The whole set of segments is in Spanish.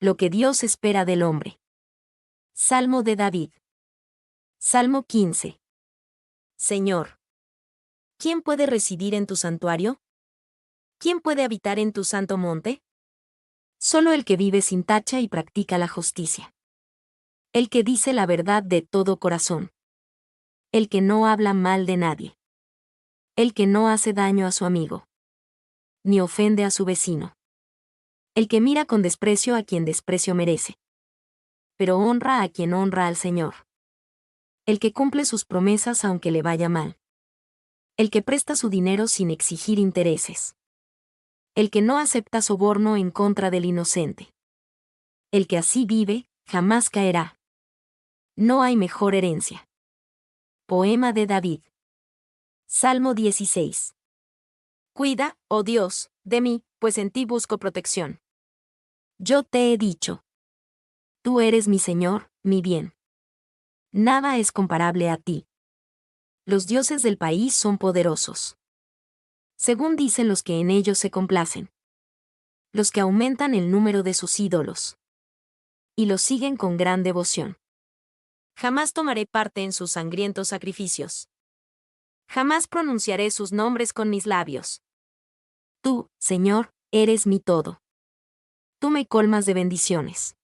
Lo que Dios espera del hombre. Salmo de David. Salmo 15. Señor, ¿quién puede residir en tu santuario? ¿Quién puede habitar en tu santo monte? Solo el que vive sin tacha y practica la justicia. El que dice la verdad de todo corazón. El que no habla mal de nadie. El que no hace daño a su amigo. Ni ofende a su vecino. El que mira con desprecio a quien desprecio merece. Pero honra a quien honra al Señor. El que cumple sus promesas aunque le vaya mal. El que presta su dinero sin exigir intereses. El que no acepta soborno en contra del inocente. El que así vive, jamás caerá. No hay mejor herencia. Poema de David. Salmo 16. Cuida, oh Dios, de mí, pues en ti busco protección. Yo te he dicho. Tú eres mi Señor, mi bien. Nada es comparable a ti. Los dioses del país son poderosos. Según dicen los que en ellos se complacen. Los que aumentan el número de sus ídolos. Y los siguen con gran devoción. Jamás tomaré parte en sus sangrientos sacrificios. Jamás pronunciaré sus nombres con mis labios. Tú, Señor, eres mi todo. Tú me colmas de bendiciones.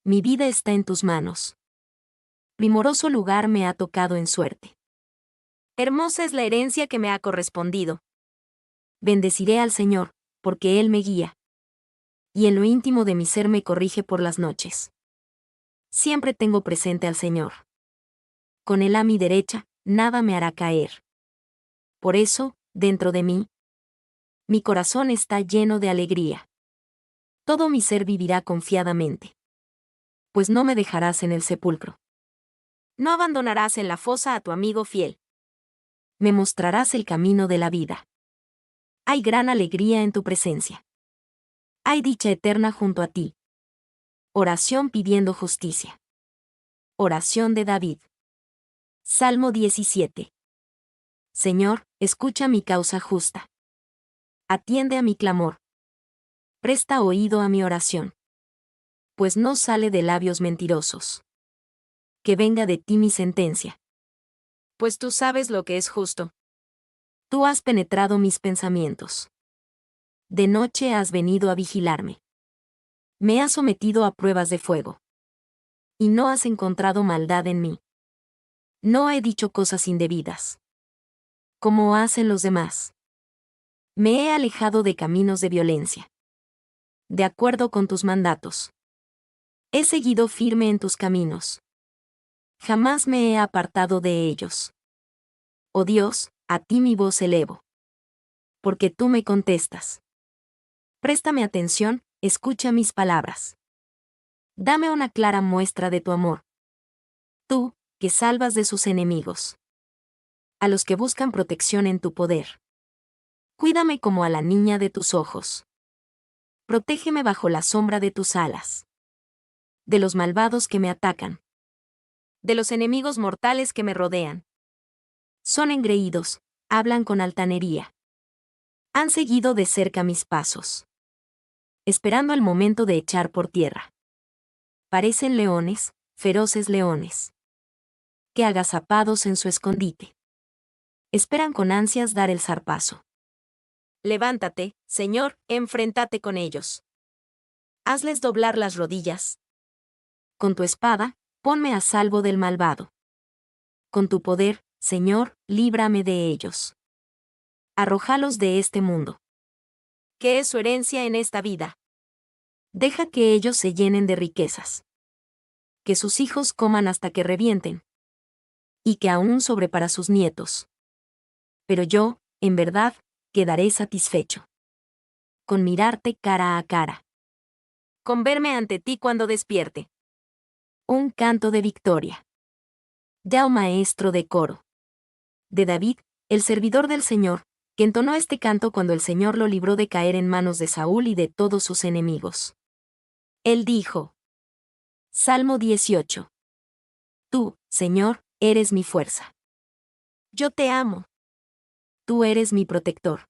Mi vida está en tus manos. Primoroso lugar me ha tocado en suerte. Hermosa es la herencia que me ha correspondido. Bendeciré al Señor, porque Él me guía. Y en lo íntimo de mi ser me corrige por las noches. Siempre tengo presente al Señor. Con Él a mi derecha, nada me hará caer. Por eso, dentro de mí, mi corazón está lleno de alegría. Todo mi ser vivirá confiadamente. Pues no me dejarás en el sepulcro. No abandonarás en la fosa a tu amigo fiel. Me mostrarás el camino de la vida. Hay gran alegría en tu presencia. Hay dicha eterna junto a ti. Oración pidiendo justicia. Oración de David. Salmo 17. Señor, escucha mi causa justa. Atiende a mi clamor. Presta oído a mi oración. Pues no sale de labios mentirosos. Que venga de ti mi sentencia. Pues tú sabes lo que es justo. Tú has penetrado mis pensamientos. De noche has venido a vigilarme. Me has sometido a pruebas de fuego. Y no has encontrado maldad en mí. No he dicho cosas indebidas. Como hacen los demás. Me he alejado de caminos de violencia. De acuerdo con tus mandatos. He seguido firme en tus caminos. Jamás me he apartado de ellos. Oh Dios, a ti mi voz elevo. Porque tú me contestas. Préstame atención, escucha mis palabras. Dame una clara muestra de tu amor. Tú, que salvas de sus enemigos. A los que buscan protección en tu poder. Cuídame como a la niña de tus ojos. Protégeme bajo la sombra de tus alas. De los malvados que me atacan. De los enemigos mortales que me rodean. Son engreídos, hablan con altanería. Han seguido de cerca mis pasos. Esperando el momento de echar por tierra. Parecen leones, feroces leones. Que agazapados en su escondite. Esperan con ansias dar el zarpazo. Levántate, Señor, enfréntate con ellos. Hazles doblar las rodillas. Con tu espada, ponme a salvo del malvado. Con tu poder, Señor, líbrame de ellos. Arrójalos de este mundo. ¿Qué es su herencia en esta vida? Deja que ellos se llenen de riquezas. Que sus hijos coman hasta que revienten. Y que aún sobre para sus nietos. Pero yo, en verdad, quedaré satisfecho. Con mirarte cara a cara. Con verme ante ti cuando despierte. Un canto de victoria. Ya oh maestro de coro. De David, el servidor del Señor, que entonó este canto cuando el Señor lo libró de caer en manos de Saúl y de todos sus enemigos. Él dijo. Salmo 18. Tú, Señor, eres mi fuerza. Yo te amo. Tú eres mi protector.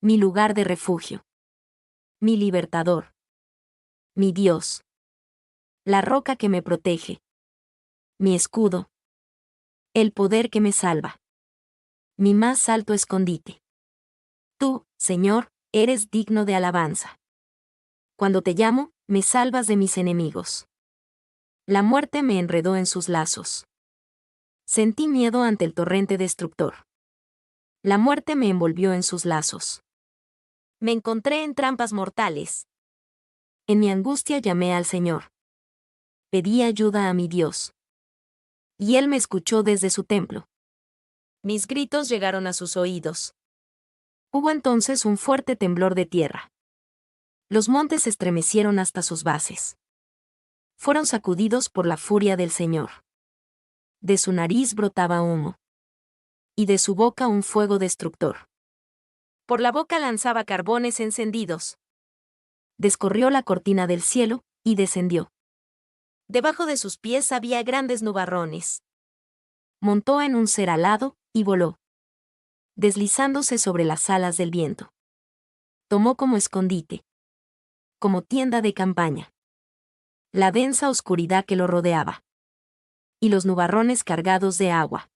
Mi lugar de refugio. Mi libertador. Mi Dios. La roca que me protege. Mi escudo. El poder que me salva. Mi más alto escondite. Tú, Señor, eres digno de alabanza. Cuando te llamo, me salvas de mis enemigos. La muerte me enredó en sus lazos. Sentí miedo ante el torrente destructor. La muerte me envolvió en sus lazos. Me encontré en trampas mortales. En mi angustia llamé al Señor. Pedí ayuda a mi Dios. Y Él me escuchó desde su templo. Mis gritos llegaron a sus oídos. Hubo entonces un fuerte temblor de tierra. Los montes se estremecieron hasta sus bases. Fueron sacudidos por la furia del Señor. De su nariz brotaba humo. Y de su boca un fuego destructor. Por la boca lanzaba carbones encendidos. Descorrió la cortina del cielo, y descendió. Debajo de sus pies había grandes nubarrones. Montó en un ser alado, y voló. Deslizándose sobre las alas del viento. Tomó como escondite. Como tienda de campaña. La densa oscuridad que lo rodeaba. Y los nubarrones cargados de agua.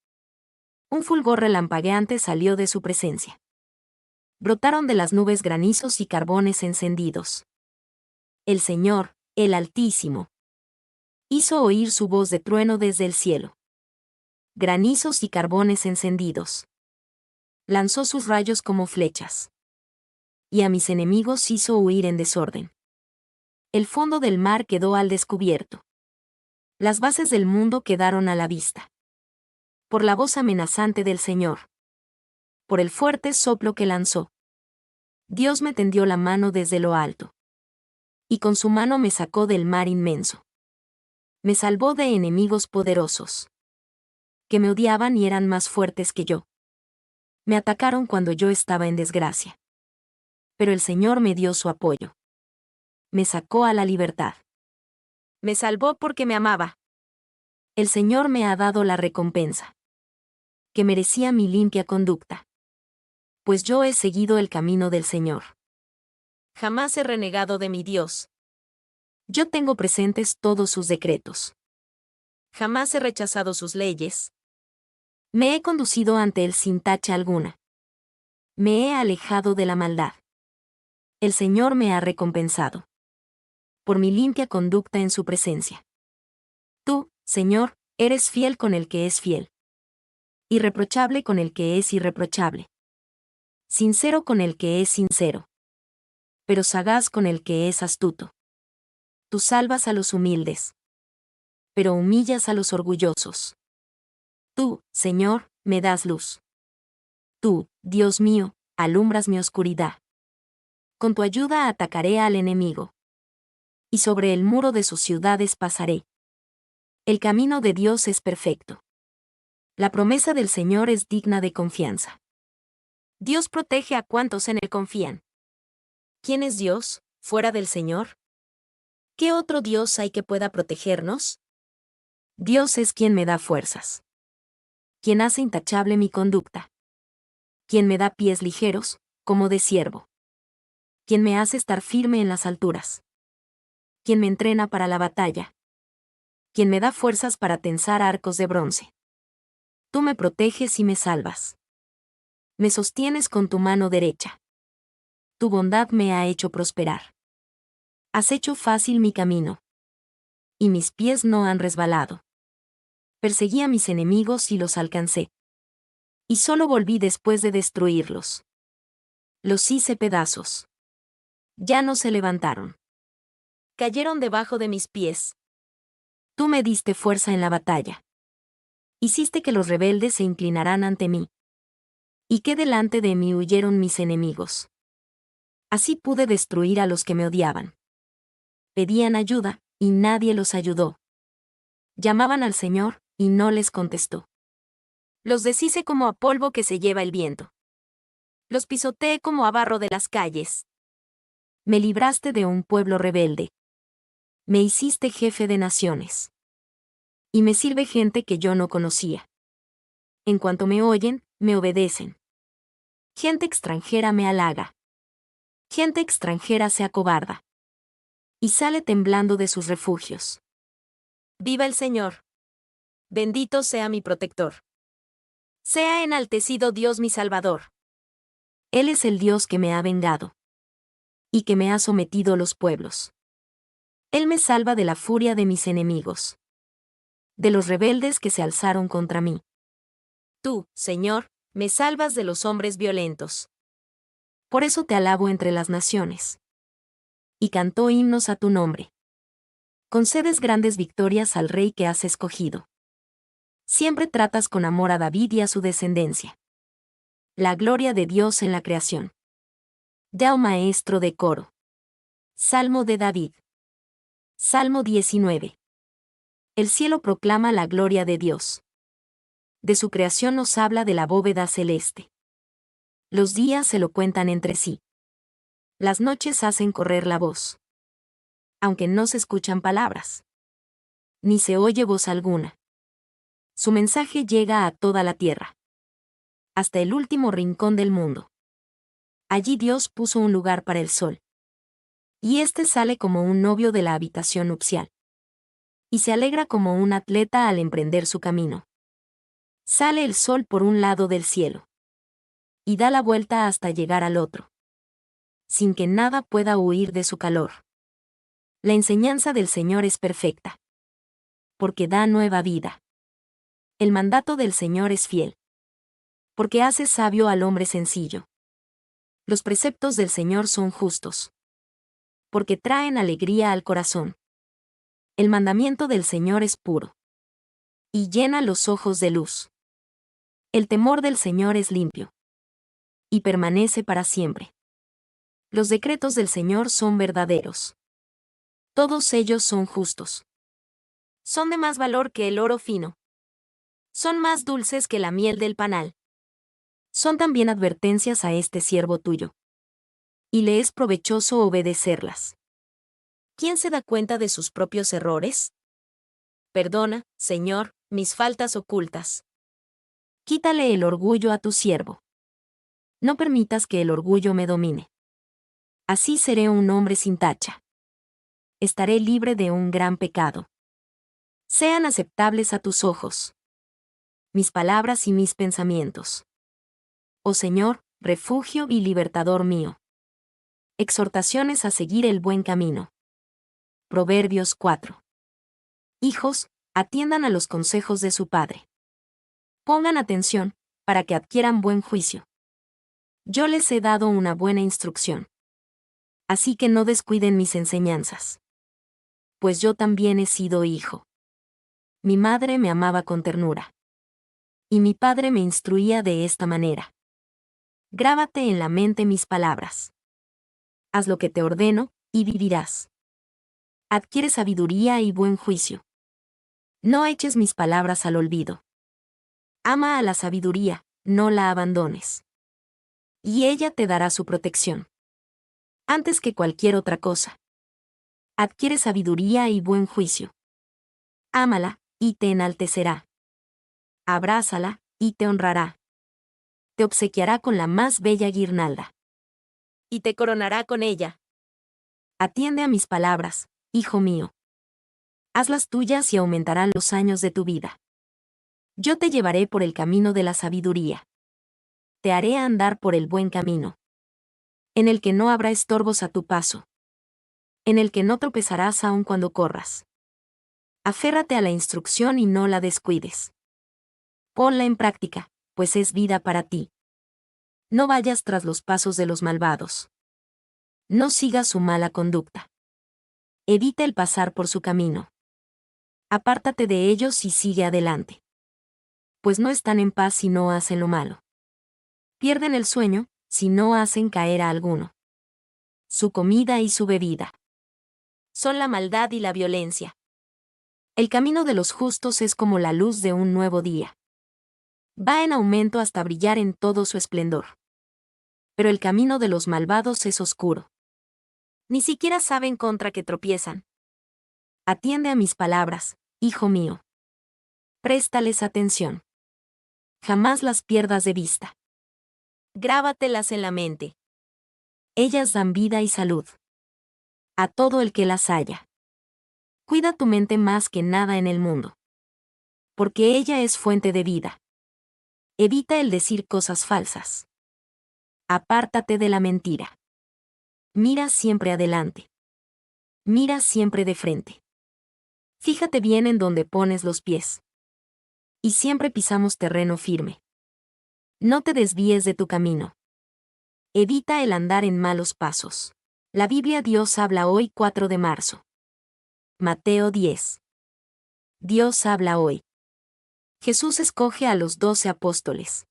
Un fulgor relampagueante salió de su presencia. Brotaron de las nubes granizos y carbones encendidos. El Señor, el Altísimo, hizo oír su voz de trueno desde el cielo. Granizos y carbones encendidos. Lanzó sus rayos como flechas. Y a mis enemigos hizo huir en desorden. El fondo del mar quedó al descubierto. Las bases del mundo quedaron a la vista. Por la voz amenazante del Señor. Por el fuerte soplo que lanzó. Dios me tendió la mano desde lo alto. Y con su mano me sacó del mar inmenso. Me salvó de enemigos poderosos. Que me odiaban y eran más fuertes que yo. Me atacaron cuando yo estaba en desgracia. Pero el Señor me dio su apoyo. Me sacó a la libertad. Me salvó porque me amaba. El Señor me ha dado la recompensa. Que merecía mi limpia conducta. Pues yo he seguido el camino del Señor. Jamás he renegado de mi Dios. Yo tengo presentes todos sus decretos. Jamás he rechazado sus leyes. Me he conducido ante él sin tacha alguna. Me he alejado de la maldad. El Señor me ha recompensado. Por mi limpia conducta en su presencia. Tú, Señor, eres fiel con el que es fiel. Irreprochable con el que es irreprochable. Sincero con el que es sincero. Pero sagaz con el que es astuto. Tú salvas a los humildes. Pero humillas a los orgullosos. Tú, Señor, me das luz. Tú, Dios mío, alumbras mi oscuridad. Con tu ayuda atacaré al enemigo. Y sobre el muro de sus ciudades pasaré. El camino de Dios es perfecto. La promesa del Señor es digna de confianza. Dios protege a cuantos en él confían. ¿Quién es Dios, fuera del Señor? ¿Qué otro Dios hay que pueda protegernos? Dios es quien me da fuerzas. Quien hace intachable mi conducta. Quien me da pies ligeros, como de ciervo. Quien me hace estar firme en las alturas. Quien me entrena para la batalla. Quien me da fuerzas para tensar arcos de bronce. Tú me proteges y me salvas. Me sostienes con tu mano derecha. Tu bondad me ha hecho prosperar. Has hecho fácil mi camino. Y mis pies no han resbalado. Perseguí a mis enemigos y los alcancé. Y solo volví después de destruirlos. Los hice pedazos. Ya no se levantaron. Cayeron debajo de mis pies. Tú me diste fuerza en la batalla. Hiciste que los rebeldes se inclinaran ante mí. Y que delante de mí huyeron mis enemigos. Así pude destruir a los que me odiaban. Pedían ayuda, y nadie los ayudó. Llamaban al Señor, y no les contestó. Los deshice como a polvo que se lleva el viento. Los pisoteé como a barro de las calles. Me libraste de un pueblo rebelde. Me hiciste jefe de naciones. Y me sirve gente que yo no conocía. En cuanto me oyen, me obedecen. Gente extranjera me halaga. Gente extranjera se acobarda. y sale temblando de sus refugios. Viva el Señor. Bendito sea mi protector. Sea enaltecido Dios mi Salvador. Él es el Dios que me ha vengado y que me ha sometido los pueblos. Él me salva de la furia de mis enemigos, de los rebeldes que se alzaron contra mí. Tú, Señor, me salvas de los hombres violentos. Por eso te alabo entre las naciones. Y cantó himnos a tu nombre. Concedes grandes victorias al rey que has escogido. Siempre tratas con amor a David y a su descendencia. La gloria de Dios en la creación. Ya, maestro de coro. Salmo de David. Salmo 19. El cielo proclama la gloria de Dios. De su creación nos habla de la bóveda celeste. Los días se lo cuentan entre sí. Las noches hacen correr la voz. Aunque no se escuchan palabras. Ni se oye voz alguna. Su mensaje llega a toda la tierra. Hasta el último rincón del mundo. Allí Dios puso un lugar para el sol. Y éste sale como un novio de la habitación nupcial. Y se alegra como un atleta al emprender su camino. Sale el sol por un lado del cielo. Y da la vuelta hasta llegar al otro. Sin que nada pueda huir de su calor. La enseñanza del Señor es perfecta. Porque da nueva vida. El mandato del Señor es fiel. Porque hace sabio al hombre sencillo. Los preceptos del Señor son justos. Porque traen alegría al corazón. El mandamiento del Señor es puro. Y llena los ojos de luz. El temor del Señor es limpio. Y permanece para siempre. Los decretos del Señor son verdaderos. Todos ellos son justos. Son de más valor que el oro fino. Son más dulces que la miel del panal. Son también advertencias a este siervo tuyo. Y le es provechoso obedecerlas. ¿Quién se da cuenta de sus propios errores? Perdona, Señor, mis faltas ocultas. Quítale el orgullo a tu siervo. No permitas que el orgullo me domine. Así seré un hombre sin tacha. Estaré libre de un gran pecado. Sean aceptables a tus ojos mis palabras y mis pensamientos. Oh Señor, refugio y libertador mío. Exhortaciones a seguir el buen camino. Proverbios 4. Hijos, atiendan a los consejos de su padre. Pongan atención, para que adquieran buen juicio. Yo les he dado una buena instrucción. Así que no descuiden mis enseñanzas. Pues yo también he sido hijo. Mi madre me amaba con ternura. Y mi padre me instruía de esta manera. Grábate en la mente mis palabras. Haz lo que te ordeno, y vivirás. Adquiere sabiduría y buen juicio. No eches mis palabras al olvido. Ama a la sabiduría, no la abandones. Y ella te dará su protección. Antes que cualquier otra cosa. Adquiere sabiduría y buen juicio. Ámala, y te enaltecerá. Abrázala, y te honrará. Te obsequiará con la más bella guirnalda. Y te coronará con ella. Atiende a mis palabras, hijo mío. Hazlas tuyas y aumentarán los años de tu vida. Yo te llevaré por el camino de la sabiduría. Te haré andar por el buen camino. En el que no habrá estorbos a tu paso. En el que no tropezarás aun cuando corras. Aférrate a la instrucción y no la descuides. Ponla en práctica, pues es vida para ti. No vayas tras los pasos de los malvados. No sigas su mala conducta. Evita el pasar por su camino. Apártate de ellos y sigue adelante. Pues no están en paz si no hacen lo malo. Pierden el sueño, si no hacen caer a alguno. Su comida y su bebida son la maldad y la violencia. El camino de los justos es como la luz de un nuevo día. Va en aumento hasta brillar en todo su esplendor. Pero el camino de los malvados es oscuro. Ni siquiera saben contra qué tropiezan. Atiende a mis palabras, hijo mío. Préstales atención. Jamás las pierdas de vista. Grábatelas en la mente. Ellas dan vida y salud. a todo el que las haya. Cuida tu mente más que nada en el mundo. Porque ella es fuente de vida. Evita el decir cosas falsas. Apártate de la mentira. Mira siempre adelante. Mira siempre de frente. Fíjate bien en donde pones los pies. Y siempre pisamos terreno firme. No te desvíes de tu camino. Evita el andar en malos pasos. La Biblia Dios habla hoy 4 de marzo. Mateo 10. Dios habla hoy. Jesús escoge a los 12 apóstoles.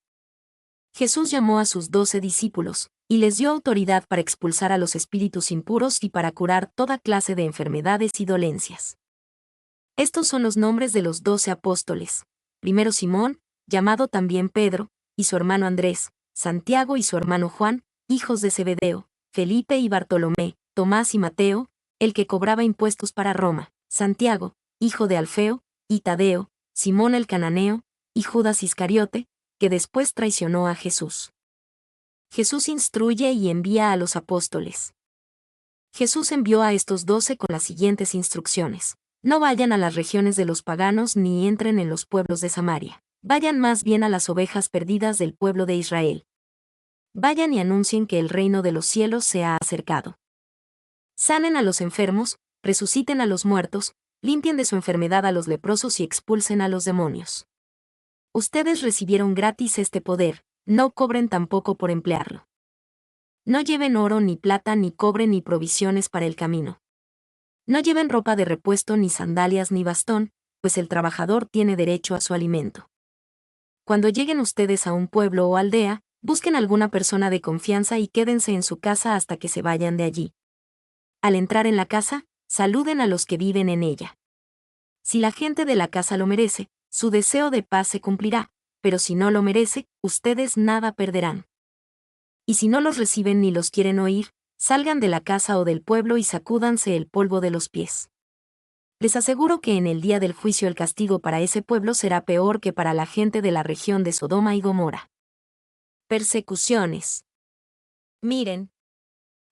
Jesús llamó a sus 12 discípulos, y les dio autoridad para expulsar a los espíritus impuros y para curar toda clase de enfermedades y dolencias. Estos son los nombres de los 12 apóstoles. Primero Simón, llamado también Pedro, y su hermano Andrés, Santiago y su hermano Juan, hijos de Zebedeo, Felipe y Bartolomé, Tomás y Mateo, el que cobraba impuestos para Roma, Santiago, hijo de Alfeo, y Tadeo, Simón el cananeo, y Judas Iscariote, que después traicionó a Jesús. Jesús instruye y envía a los apóstoles. Jesús envió a estos 12 con las siguientes instrucciones. No vayan a las regiones de los paganos ni entren en los pueblos de Samaria. Vayan más bien a las ovejas perdidas del pueblo de Israel. Vayan y anuncien que el reino de los cielos se ha acercado. Sanen a los enfermos, resuciten a los muertos, limpien de su enfermedad a los leprosos y expulsen a los demonios. Ustedes recibieron gratis este poder, no cobren tampoco por emplearlo. No lleven oro ni plata ni cobre ni provisiones para el camino. No lleven ropa de repuesto ni sandalias ni bastón, pues el trabajador tiene derecho a su alimento. Cuando lleguen ustedes a un pueblo o aldea, busquen alguna persona de confianza y quédense en su casa hasta que se vayan de allí. Al entrar en la casa, saluden a los que viven en ella. Si la gente de la casa lo merece, su deseo de paz se cumplirá, pero si no lo merece, ustedes nada perderán. Y si no los reciben ni los quieren oír, salgan de la casa o del pueblo y sacúdanse el polvo de los pies. Les aseguro que en el día del juicio el castigo para ese pueblo será peor que para la gente de la región de Sodoma y Gomorra. Persecuciones. Miren,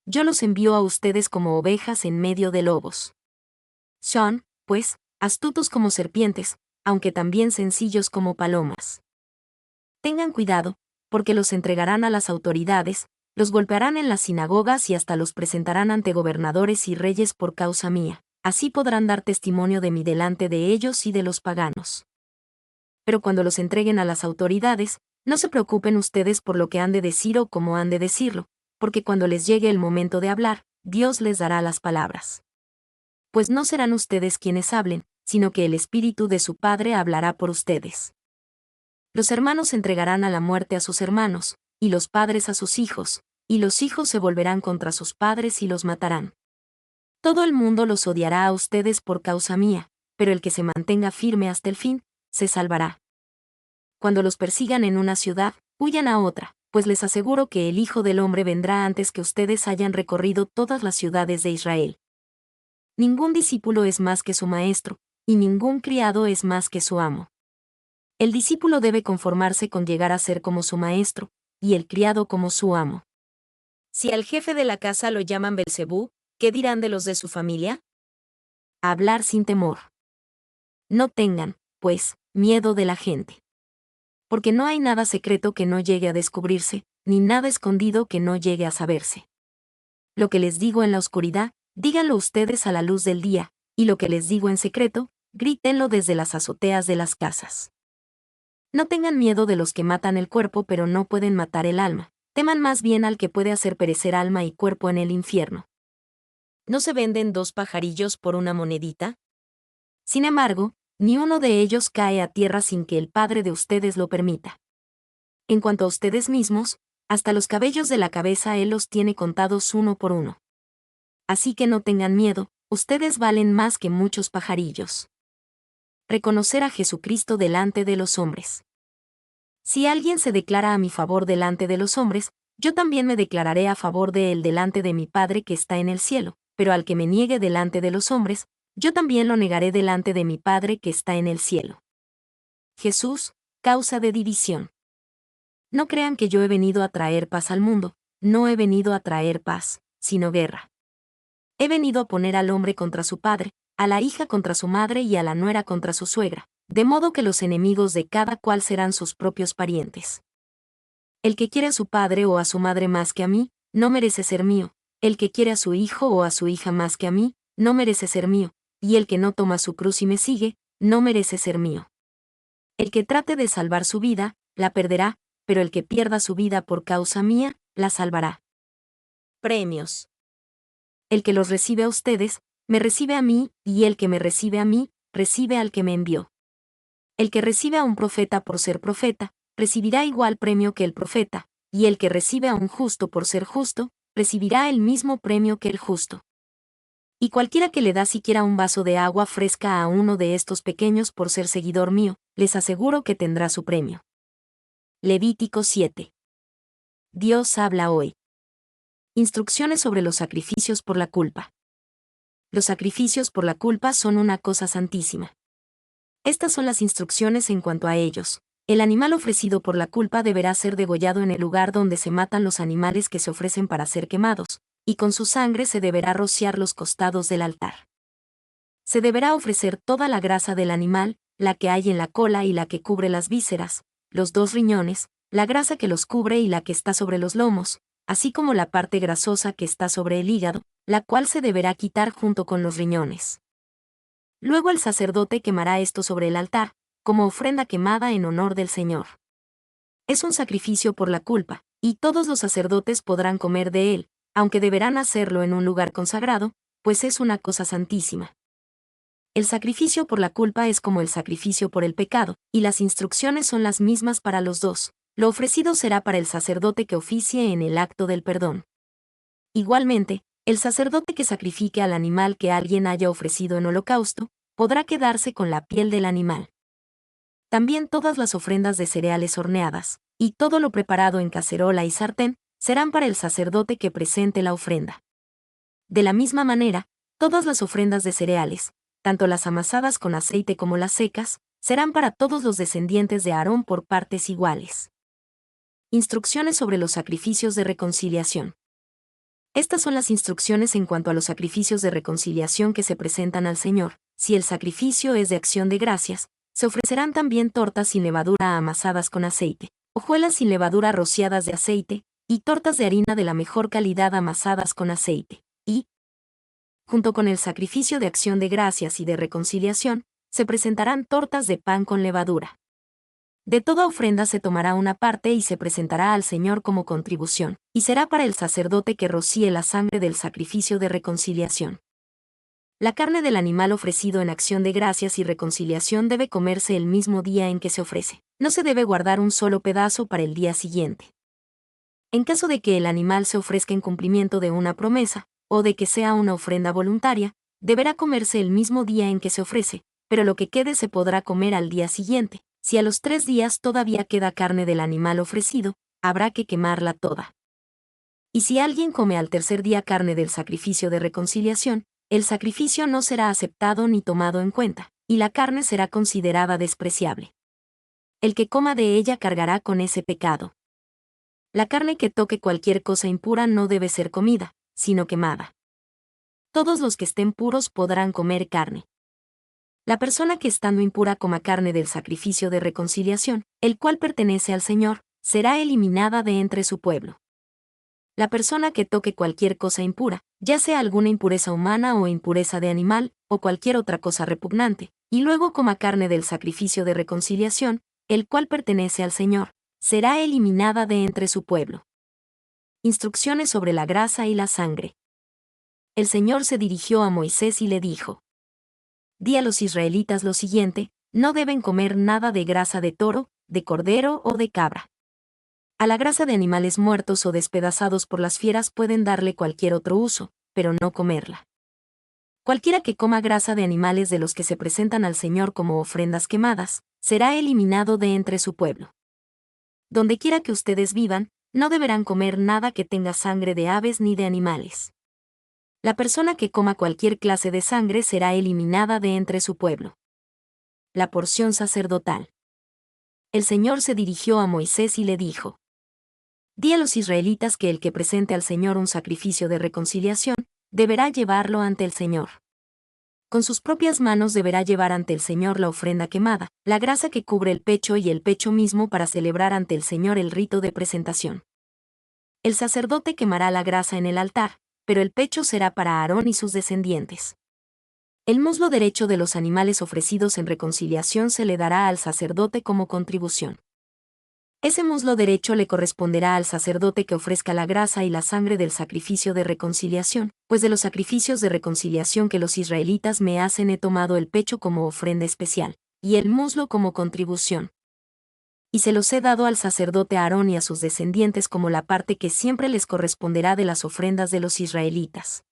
yo los envío a ustedes como ovejas en medio de lobos. Son, pues, astutos como serpientes, aunque también sencillos como palomas. Tengan cuidado, porque los entregarán a las autoridades, los golpearán en las sinagogas y hasta los presentarán ante gobernadores y reyes por causa mía. Así podrán dar testimonio de mí delante de ellos y de los paganos. Pero cuando los entreguen a las autoridades, no se preocupen ustedes por lo que han de decir o cómo han de decirlo, porque cuando les llegue el momento de hablar, Dios les dará las palabras. Pues no serán ustedes quienes hablen, sino que el Espíritu de su Padre hablará por ustedes. Los hermanos entregarán a la muerte a sus hermanos, y los padres a sus hijos, y los hijos se volverán contra sus padres y los matarán. Todo el mundo los odiará a ustedes por causa mía, pero el que se mantenga firme hasta el fin, se salvará. Cuando los persigan en una ciudad, huyan a otra, pues les aseguro que el Hijo del Hombre vendrá antes que ustedes hayan recorrido todas las ciudades de Israel. Ningún discípulo es más que su maestro, y ningún criado es más que su amo. El discípulo debe conformarse con llegar a ser como su maestro, y el criado como su amo. Si al jefe de la casa lo llaman Belcebú, ¿qué dirán de los de su familia? Hablar sin temor. No tengan, pues, miedo de la gente. Porque no hay nada secreto que no llegue a descubrirse, ni nada escondido que no llegue a saberse. Lo que les digo en la oscuridad, díganlo ustedes a la luz del día, y lo que les digo en secreto, grítenlo desde las azoteas de las casas. No tengan miedo de los que matan el cuerpo pero no pueden matar el alma, teman más bien al que puede hacer perecer alma y cuerpo en el infierno. ¿No se venden 2 pajarillos por una monedita? Sin embargo, ni uno de ellos cae a tierra sin que el Padre de ustedes lo permita. En cuanto a ustedes mismos, hasta los cabellos de la cabeza Él los tiene contados uno por uno. Así que no tengan miedo, ustedes valen más que muchos pajarillos. Reconocer a Jesucristo delante de los hombres. Si alguien se declara a mi favor delante de los hombres, yo también me declararé a favor de él delante de mi Padre que está en el cielo, pero al que me niegue delante de los hombres, yo también lo negaré delante de mi Padre que está en el cielo. Jesús, causa de división. No crean que yo he venido a traer paz al mundo, no he venido a traer paz, sino guerra. He venido a poner al hombre contra su padre, a la hija contra su madre y a la nuera contra su suegra, de modo que los enemigos de cada cual serán sus propios parientes. El que quiere a su padre o a su madre más que a mí, no merece ser mío. El que quiere a su hijo o a su hija más que a mí, no merece ser mío. Y el que no toma su cruz y me sigue, no merece ser mío. El que trate de salvar su vida, la perderá, pero el que pierda su vida por causa mía, la salvará. Premios. El que los recibe a ustedes, me recibe a mí, y el que me recibe a mí, recibe al que me envió. El que recibe a un profeta por ser profeta, recibirá igual premio que el profeta, y el que recibe a un justo por ser justo, recibirá el mismo premio que el justo. Y cualquiera que le da siquiera un vaso de agua fresca a uno de estos pequeños por ser seguidor mío, les aseguro que tendrá su premio. Levítico 7. Dios habla hoy. Instrucciones sobre los sacrificios por la culpa. Los sacrificios por la culpa son una cosa santísima. Estas son las instrucciones en cuanto a ellos. El animal ofrecido por la culpa deberá ser degollado en el lugar donde se matan los animales que se ofrecen para ser quemados, y con su sangre se deberá rociar los costados del altar. Se deberá ofrecer toda la grasa del animal, la que hay en la cola y la que cubre las vísceras, los 2 riñones, la grasa que los cubre y la que está sobre los lomos, así como la parte grasosa que está sobre el hígado, la cual se deberá quitar junto con los riñones. Luego el sacerdote quemará esto sobre el altar, como ofrenda quemada en honor del Señor. Es un sacrificio por la culpa, y todos los sacerdotes podrán comer de él, aunque deberán hacerlo en un lugar consagrado, pues es una cosa santísima. El sacrificio por la culpa es como el sacrificio por el pecado, y las instrucciones son las mismas para los dos. Lo ofrecido será para el sacerdote que oficie en el acto del perdón. Igualmente, el sacerdote que sacrifique al animal que alguien haya ofrecido en holocausto, podrá quedarse con la piel del animal. También todas las ofrendas de cereales horneadas, y todo lo preparado en cacerola y sartén, serán para el sacerdote que presente la ofrenda. De la misma manera, todas las ofrendas de cereales, tanto las amasadas con aceite como las secas, serán para todos los descendientes de Aarón por partes iguales. Instrucciones sobre los sacrificios de reconciliación. Estas son las instrucciones en cuanto a los sacrificios de reconciliación que se presentan al Señor. Si el sacrificio es de acción de gracias, se ofrecerán también tortas sin levadura amasadas con aceite, hojuelas sin levadura rociadas de aceite, y tortas de harina de la mejor calidad amasadas con aceite. Y, junto con el sacrificio de acción de gracias y de reconciliación, se presentarán tortas de pan con levadura. De toda ofrenda se tomará una parte y se presentará al Señor como contribución, y será para el sacerdote que rocíe la sangre del sacrificio de reconciliación. La carne del animal ofrecido en acción de gracias y reconciliación debe comerse el mismo día en que se ofrece. No se debe guardar un solo pedazo para el día siguiente. En caso de que el animal se ofrezca en cumplimiento de una promesa, o de que sea una ofrenda voluntaria, deberá comerse el mismo día en que se ofrece, pero lo que quede se podrá comer al día siguiente. Si a los 3 días todavía queda carne del animal ofrecido, habrá que quemarla toda. Y si alguien come al tercer día carne del sacrificio de reconciliación, el sacrificio no será aceptado ni tomado en cuenta, y la carne será considerada despreciable. El que coma de ella cargará con ese pecado. La carne que toque cualquier cosa impura no debe ser comida, sino quemada. Todos los que estén puros podrán comer carne. La persona que estando impura coma carne del sacrificio de reconciliación, el cual pertenece al Señor, será eliminada de entre su pueblo. La persona que toque cualquier cosa impura, ya sea alguna impureza humana o impureza de animal, o cualquier otra cosa repugnante, y luego coma carne del sacrificio de reconciliación, el cual pertenece al Señor, será eliminada de entre su pueblo. Instrucciones sobre la grasa y la sangre. El Señor se dirigió a Moisés y le dijo: Di a los israelitas lo siguiente: no deben comer nada de grasa de toro, de cordero o de cabra. A la grasa de animales muertos o despedazados por las fieras pueden darle cualquier otro uso, pero no comerla. Cualquiera que coma grasa de animales de los que se presentan al Señor como ofrendas quemadas, será eliminado de entre su pueblo. Donde quiera que ustedes vivan, no deberán comer nada que tenga sangre de aves ni de animales. La persona que coma cualquier clase de sangre será eliminada de entre su pueblo. La porción sacerdotal. El Señor se dirigió a Moisés y le dijo: Di a los israelitas que el que presente al Señor un sacrificio de reconciliación, deberá llevarlo ante el Señor. Con sus propias manos deberá llevar ante el Señor la ofrenda quemada, la grasa que cubre el pecho y el pecho mismo para celebrar ante el Señor el rito de presentación. El sacerdote quemará la grasa en el altar, pero el pecho será para Aarón y sus descendientes. El muslo derecho de los animales ofrecidos en reconciliación se le dará al sacerdote como contribución. Ese muslo derecho le corresponderá al sacerdote que ofrezca la grasa y la sangre del sacrificio de reconciliación, pues de los sacrificios de reconciliación que los israelitas me hacen he tomado el pecho como ofrenda especial, y el muslo como contribución. Y se los he dado al sacerdote Aarón y a sus descendientes como la parte que siempre les corresponderá de las ofrendas de los israelitas.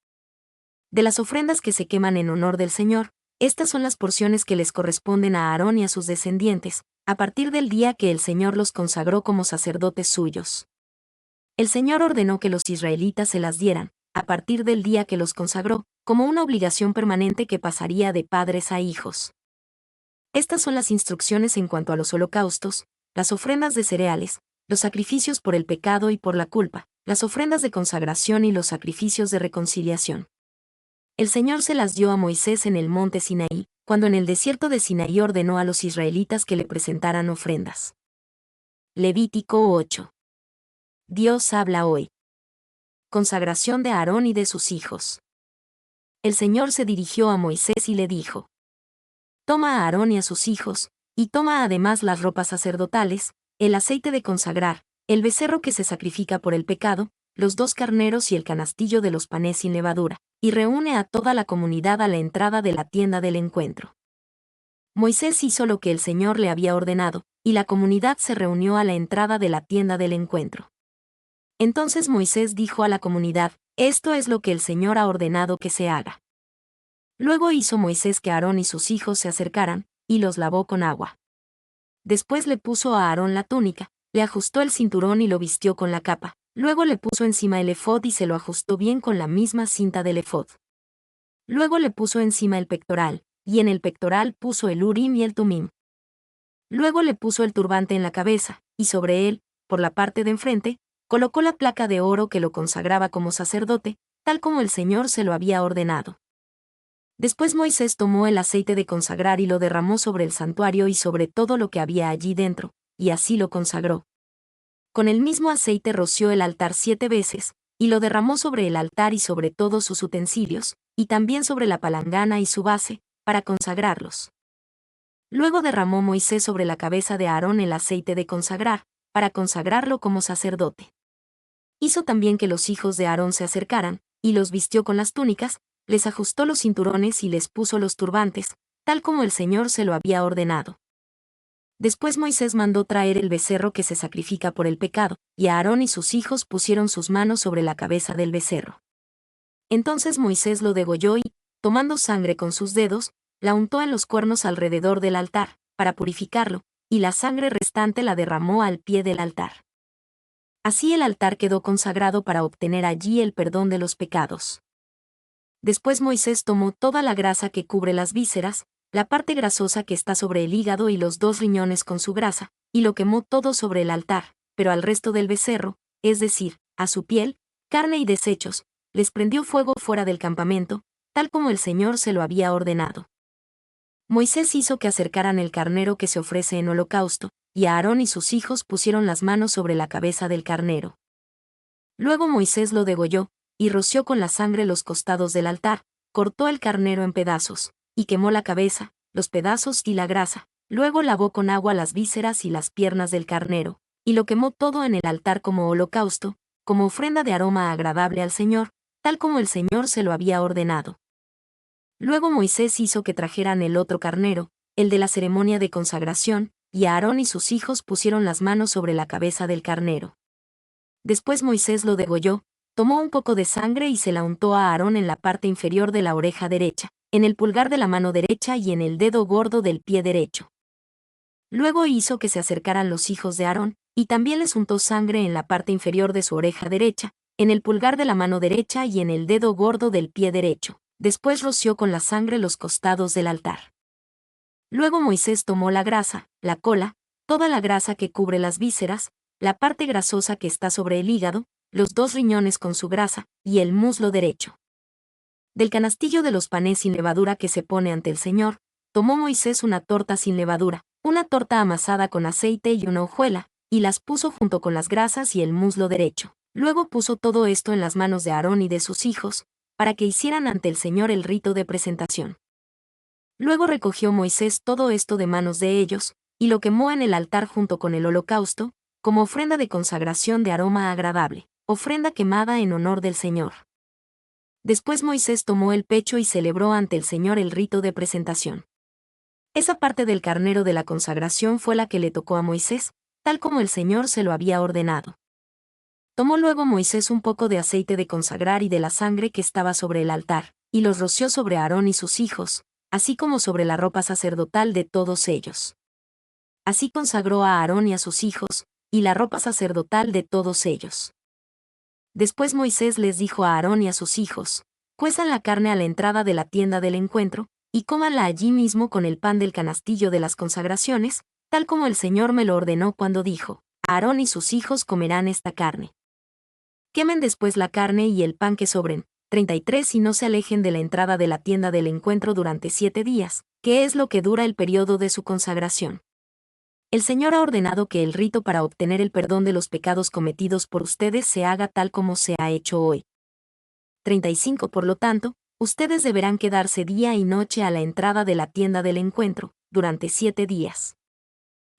De las ofrendas que se queman en honor del Señor, estas son las porciones que les corresponden a Aarón y a sus descendientes, a partir del día que el Señor los consagró como sacerdotes suyos. El Señor ordenó que los israelitas se las dieran, a partir del día que los consagró, como una obligación permanente que pasaría de padres a hijos. Estas son las instrucciones en cuanto a los holocaustos, las ofrendas de cereales, los sacrificios por el pecado y por la culpa, las ofrendas de consagración y los sacrificios de reconciliación. El Señor se las dio a Moisés en el monte Sinaí, cuando en el desierto de Sinaí ordenó a los israelitas que le presentaran ofrendas. Levítico 8. Dios habla hoy. Consagración de Aarón y de sus hijos. El Señor se dirigió a Moisés y le dijo: Toma a Aarón y a sus hijos, y toma además las ropas sacerdotales, el aceite de consagrar, el becerro que se sacrifica por el pecado, los 2 carneros y el canastillo de los panes sin levadura, y reúne a toda la comunidad a la entrada de la tienda del encuentro. Moisés hizo lo que el Señor le había ordenado, y la comunidad se reunió a la entrada de la tienda del encuentro. Entonces Moisés dijo a la comunidad: Esto es lo que el Señor ha ordenado que se haga. Luego hizo Moisés que Aarón y sus hijos se acercaran, y los lavó con agua. Después le puso a Aarón la túnica, le ajustó el cinturón y lo vistió con la capa. Luego le puso encima el efod y se lo ajustó bien con la misma cinta del efod. Luego le puso encima el pectoral, y en el pectoral puso el urim y el tumim. Luego le puso el turbante en la cabeza, y sobre él, por la parte de enfrente, colocó la placa de oro que lo consagraba como sacerdote, tal como el Señor se lo había ordenado. Después Moisés tomó el aceite de consagrar y lo derramó sobre el santuario y sobre todo lo que había allí dentro, y así lo consagró. Con el mismo aceite roció el altar 7 veces, y lo derramó sobre el altar y sobre todos sus utensilios, y también sobre la palangana y su base, para consagrarlos. Luego derramó Moisés sobre la cabeza de Aarón el aceite de consagrar, para consagrarlo como sacerdote. Hizo también que los hijos de Aarón se acercaran, y los vistió con las túnicas, les ajustó los cinturones y les puso los turbantes, tal como el Señor se lo había ordenado. Después Moisés mandó traer el becerro que se sacrifica por el pecado, y Aarón y sus hijos pusieron sus manos sobre la cabeza del becerro. Entonces Moisés lo degolló y, tomando sangre con sus dedos, la untó en los cuernos alrededor del altar, para purificarlo, y la sangre restante la derramó al pie del altar. Así el altar quedó consagrado para obtener allí el perdón de los pecados. Después Moisés tomó toda la grasa que cubre las vísceras, la parte grasosa que está sobre el hígado y los 2 riñones con su grasa, y lo quemó todo sobre el altar, pero al resto del becerro, es decir, a su piel, carne y desechos, les prendió fuego fuera del campamento, tal como el Señor se lo había ordenado. Moisés hizo que acercaran el carnero que se ofrece en holocausto, y Aarón y sus hijos pusieron las manos sobre la cabeza del carnero. Luego Moisés lo degolló, y roció con la sangre los costados del altar, cortó el carnero en pedazos, y quemó la cabeza, los pedazos y la grasa. Luego lavó con agua las vísceras y las piernas del carnero, y lo quemó todo en el altar como holocausto, como ofrenda de aroma agradable al Señor, tal como el Señor se lo había ordenado. Luego Moisés hizo que trajeran el otro carnero, el de la ceremonia de consagración, y Aarón y sus hijos pusieron las manos sobre la cabeza del carnero. Después Moisés lo degolló, tomó un poco de sangre y se la untó a Aarón en la parte inferior de la oreja derecha, en el pulgar de la mano derecha y en el dedo gordo del pie derecho. Luego hizo que se acercaran los hijos de Aarón, y también les untó sangre en la parte inferior de su oreja derecha, en el pulgar de la mano derecha y en el dedo gordo del pie derecho. Después roció con la sangre los costados del altar. Luego Moisés tomó la grasa, la cola, toda la grasa que cubre las vísceras, la parte grasosa que está sobre el hígado, los 2 riñones con su grasa, y el muslo derecho. Del canastillo de los panes sin levadura que se pone ante el Señor, tomó Moisés una torta sin levadura, una torta amasada con aceite y una hojuela, y las puso junto con las grasas y el muslo derecho. Luego puso todo esto en las manos de Aarón y de sus hijos, para que hicieran ante el Señor el rito de presentación. Luego recogió Moisés todo esto de manos de ellos, y lo quemó en el altar junto con el holocausto, como ofrenda de consagración de aroma agradable, ofrenda quemada en honor del Señor. Después Moisés tomó el pecho y celebró ante el Señor el rito de presentación. Esa parte del carnero de la consagración fue la que le tocó a Moisés, tal como el Señor se lo había ordenado. Tomó luego Moisés un poco de aceite de consagrar y de la sangre que estaba sobre el altar, y los roció sobre Aarón y sus hijos, así como sobre la ropa sacerdotal de todos ellos. Así consagró a Aarón y a sus hijos, y la ropa sacerdotal de todos ellos. Después Moisés les dijo a Aarón y a sus hijos: cuezan la carne a la entrada de la tienda del encuentro, y cómanla allí mismo con el pan del canastillo de las consagraciones, tal como el Señor me lo ordenó cuando dijo: Aarón y sus hijos comerán esta carne. Quemen después la carne y el pan que sobren, 33, y no se alejen de la entrada de la tienda del encuentro durante 7 días, que es lo que dura el periodo de su consagración. El Señor ha ordenado que el rito para obtener el perdón de los pecados cometidos por ustedes se haga tal como se ha hecho hoy. 35. Por lo tanto, ustedes deberán quedarse día y noche a la entrada de la tienda del encuentro, durante 7 días.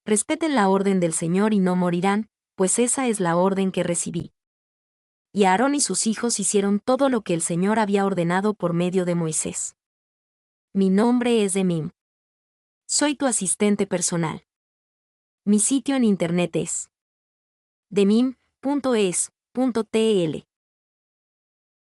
Respeten la orden del Señor y no morirán, pues esa es la orden que recibí. Y Aarón y sus hijos hicieron todo lo que el Señor había ordenado por medio de Moisés. Mi nombre es Demim. Soy tu asistente personal. Mi sitio en internet es demim.es.tl